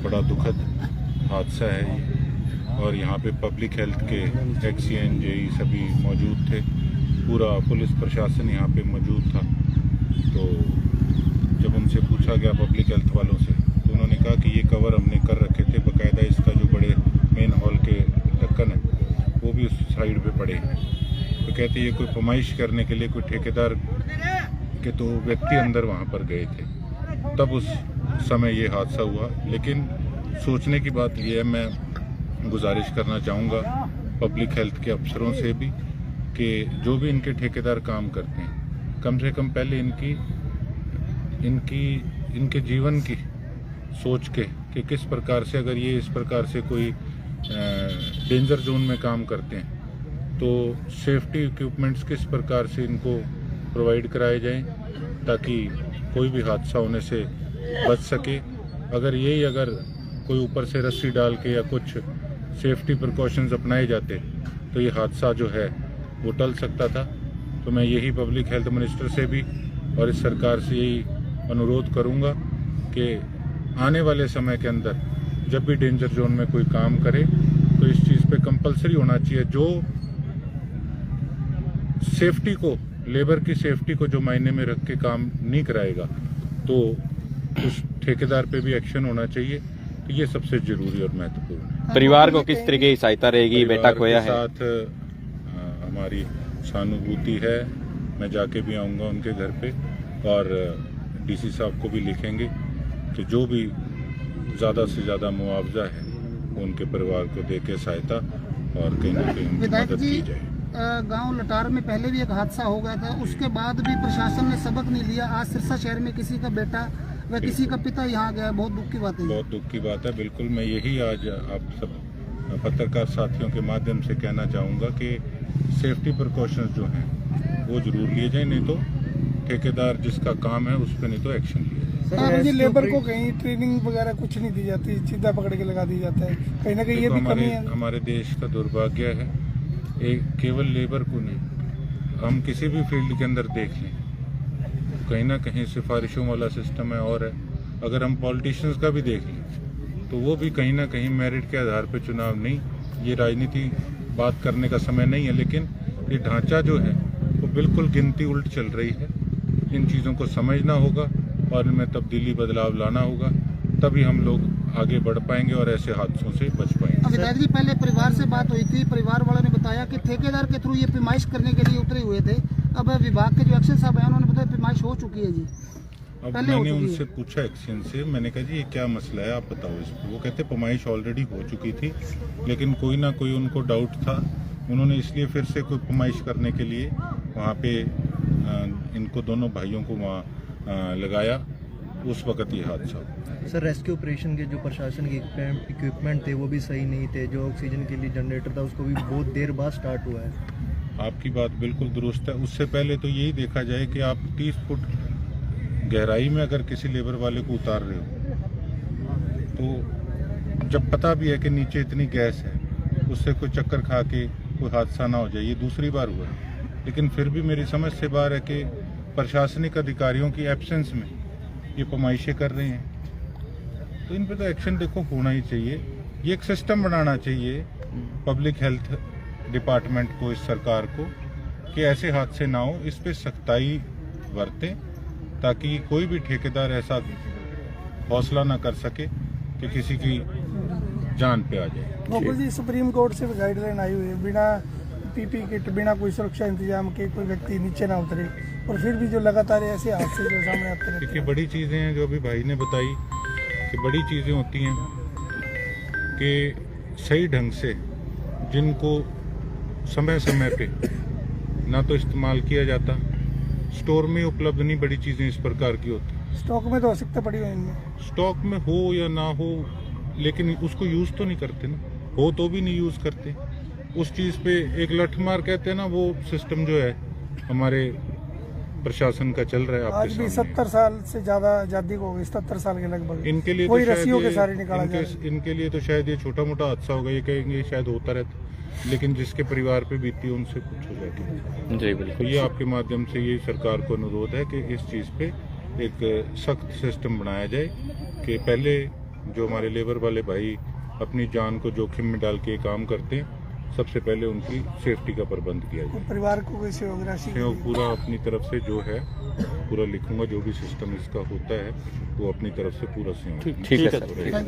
बड़ा दुखद हादसा है ये, और यहाँ पे पब्लिक हेल्थ के एक्सीएन जेई सभी मौजूद थे, पूरा पुलिस प्रशासन यहाँ पे मौजूद था। तो जब उनसे पूछा गया पब्लिक हेल्थ वालों से, तो उन्होंने कहा कि ये कवर हमने कर रखे थे, बाकायदा इसका जो बड़े मेन हॉल के ढक्कन है वो भी उस साइड पे पड़े हैं। तो कहते ये कोई फरमाइश करने के लिए कोई ठेकेदार के तो व्यक्ति अंदर वहाँ पर गए थे, तब उस समय ये हादसा हुआ। लेकिन सोचने की बात यह है, मैं गुजारिश करना चाहूँगा पब्लिक हेल्थ के अफसरों से भी कि जो भी इनके ठेकेदार काम करते हैं, कम से कम पहले इनके जीवन की सोच के कि किस प्रकार से, अगर ये इस प्रकार से कोई डेंजर जोन में काम करते हैं तो सेफ्टी इक्विपमेंट्स किस प्रकार से इनको प्रोवाइड कराए जाएं ताकि कोई भी हादसा होने से बच सके। अगर कोई ऊपर से रस्सी डाल के या कुछ सेफ्टी प्रिकॉशंस अपनाए जाते तो ये हादसा जो है वो टल सकता था। तो मैं यही पब्लिक हेल्थ मिनिस्टर से भी और इस सरकार से यही अनुरोध करूंगा कि आने वाले समय के अंदर जब भी डेंजर जोन में कोई काम करे तो इस चीज़ पे कंपलसरी होना चाहिए, जो सेफ्टी को, लेबर की सेफ्टी को जो मायने में रख के काम नहीं कराएगा तो उस ठेकेदार पे भी एक्शन होना चाहिए। तो ये सबसे जरूरी और महत्वपूर्ण है। परिवार को किस तरीके की सहायता रहेगी? बेटा खोया है, साथ हमारी सहानुभूति है। मैं जाके भी आऊँगा उनके घर पे और डीसी साहब को भी लिखेंगे कि जो भी ज़्यादा से ज़्यादा मुआवजा है वो उनके परिवार को दे के सहायता और कहीं ना कहीं मदद की जाए। गांव लटार में पहले भी एक हादसा हो गया था, उसके बाद भी प्रशासन ने सबक नहीं लिया। आज सिरसा शहर में किसी का बेटा व किसी का पिता यहाँ गया, बहुत दुख की बात है। बहुत दुख की बात है, बिल्कुल। मैं यही आज आप सब पत्रकार साथियों के माध्यम से कहना चाहूँगा कि सेफ्टी प्रिकॉशंस जो हैं वो जरूर लिए जाए, नहीं तो ठेकेदार जिसका काम है उस पर नहीं तो एक्शन लिया जाए। लेबर को कहीं ट्रेनिंग वगैरह कुछ नहीं दी जाती, सीधा पकड़ के लगा दी जाता है, कहीं ना कहीं ये भी कमी है। हमारे देश का दुर्भाग्य है, एक केवल लेबर को नहीं, हम किसी भी फील्ड के अंदर देख लें कहीं ना कहीं सिफारिशों वाला सिस्टम है। और अगर हम पॉलिटिशियंस का भी देख लें तो वो भी कहीं ना कहीं मेरिट के आधार पर चुनाव नहीं, ये राजनीति बात करने का समय नहीं है, लेकिन ये ढांचा जो है वो बिल्कुल गिनती उल्ट चल रही है। इन चीज़ों को समझना होगा और इनमें तब्दीली बदलाव लाना होगा, तभी हम लोग आगे बढ़ पाएंगे और ऐसे हादसों से बच पाएंगे। विधायक जी, पहले परिवार से बात हुई थी, परिवार वालों ने बताया कि ठेकेदार के थ्रू ये पैमाइश करने के लिए उतरे हुए थे। अब विभाग के जो एक्शन साहब हैं उन्होंने बताया पैमाइश हो चुकी है जी। अब मैंने उनसे पूछा एक्शन से, मैंने कहा जी ये क्या मसला है, आप बताओ इसको। वो कहते पैमाइश ऑलरेडी हो चुकी थी, लेकिन कोई ना कोई उनको डाउट था, उन्होंने इसलिए फिर से कोई पैमाइश करने के लिए वहाँ पे इनको दोनों भाइयों को वहाँ लगाया। उस वक्त ये हादसा हुआ। सर, रेस्क्यू ऑपरेशन के जो प्रशासन के इक्विपमेंट थे वो भी सही नहीं थे, जो ऑक्सीजन के लिए जनरेटर था उसको भी बहुत देर बाद स्टार्ट हुआ है। आपकी बात बिल्कुल दुरुस्त है। उससे पहले तो यही देखा जाए कि आप 30 फुट गहराई में अगर किसी लेबर वाले को उतार रहे हो तो जब पता भी है कि नीचे इतनी गैस है, उससे कोई चक्कर खा के कोई हादसा ना हो जाए। ये दूसरी बार हुआ, लेकिन फिर भी मेरी समझ से बाहर है कि प्रशासनिक अधिकारियों की एब्सेंस में ये पैमाइशें कर रहे हैं। तो इन पे तो एक्शन देखो होना ही चाहिए। ये एक सिस्टम बनाना चाहिए पब्लिक हेल्थ डिपार्टमेंट को, इस सरकार को, कि ऐसे हादसे ना हो, इस पे सख्ताई बरतें ताकि कोई भी ठेकेदार ऐसा हौसला ना कर सके कि किसी की जान पे आ जाए। गोकुल जी, सुप्रीम कोर्ट से गाइडलाइन आई हुई है, बिना पीपी किट, बिना कोई सुरक्षा इंतजाम के कोई व्यक्ति नीचे ना उतरे, और फिर भी जो लगातार ऐसे हादसे जो सामने आते रहते हैं। देखिए, बड़ी चीज़ें हैं जो अभी भाई ने बताई कि बड़ी चीज़ें होती हैं कि सही ढंग से जिनको समय समय पे ना तो इस्तेमाल किया जाता, स्टोर में उपलब्ध नहीं, बड़ी चीज़ें इस प्रकार की होती। स्टॉक में तो आवश्यकता पड़ी हुई इनमें, स्टॉक में हो या ना हो, लेकिन उसको यूज़ तो नहीं करते ना, हो तो भी नहीं यूज़ करते। उस चीज़ पे एक लठमार कहते हैं ना, वो सिस्टम जो है हमारे प्रशासन का चल रहा है। आज भी 70 साल से ज्यादा आजादी को हो गई, 77 साल के लगभग। इनके लिए कोई तो रस्सियों के सारे निकाला जाए। इनके लिए तो शायद ये छोटा मोटा हादसा होगा, ये कहेंगे शायद होता रहता, लेकिन जिसके परिवार पे बीती उनसे कुछ हो जाती। जी बिल्कुल। तो ये आपके माध्यम से ये सरकार को अनुरोध है कि इस चीज़ पे एक सख्त सिस्टम बनाया जाए कि पहले जो हमारे लेबर वाले भाई अपनी जान को जोखिम में डाल के काम करते हैं, सबसे पहले उनकी सेफ्टी का प्रबंध किया जाए। परिवार को कोई सहयोग राशि सहयोग पूरा अपनी तरफ से जो है पूरा लिखूंगा, जो भी सिस्टम इसका होता है वो अपनी तरफ से पूरा सहयोग ठीक है सर। रहेगा।